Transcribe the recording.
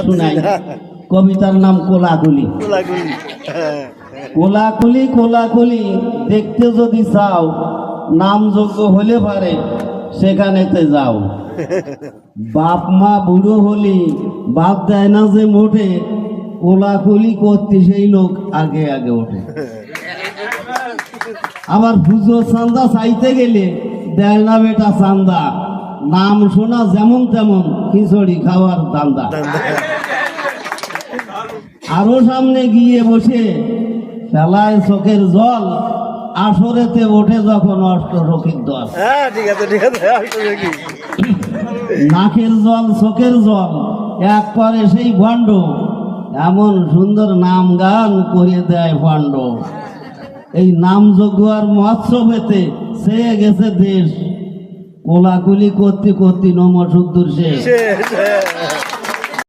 শুনাই কবিতার নাম কোলাকুলি। কোলাকুলি কোলাকুলি দেখতে যদি চাও নামযোগ্য হলে পারে সেখানেতে যাও। বাপ মা বুড়ো হলি বাপ দেয় না যে মোটে, কোলাকুলি করতে সেই লোক আগে আগে ওঠে। আবার পুজো চান্দা চাইতে গেলে দেয় না বেটা চান্দা, নাম শোনা যেমন তেমন খিচুড়ি খাওয়ার দান্দা। আরো সামনে গিয়ে বসে ফেলায় চোখের জল, আসরেতে ওঠে যখন অষ্টরক্ষীর দল। নাকের জল চোখের জল এক করে সেই ভণ্ড, এমন সুন্দর নাম গান করে দেয় ভণ্ড। এই নামযোগ্য আর মহোৎসবেতে চেয়ে গেছে দেশ, কোলাকুলি করতে করতে নমসুদ্দুর শেষ।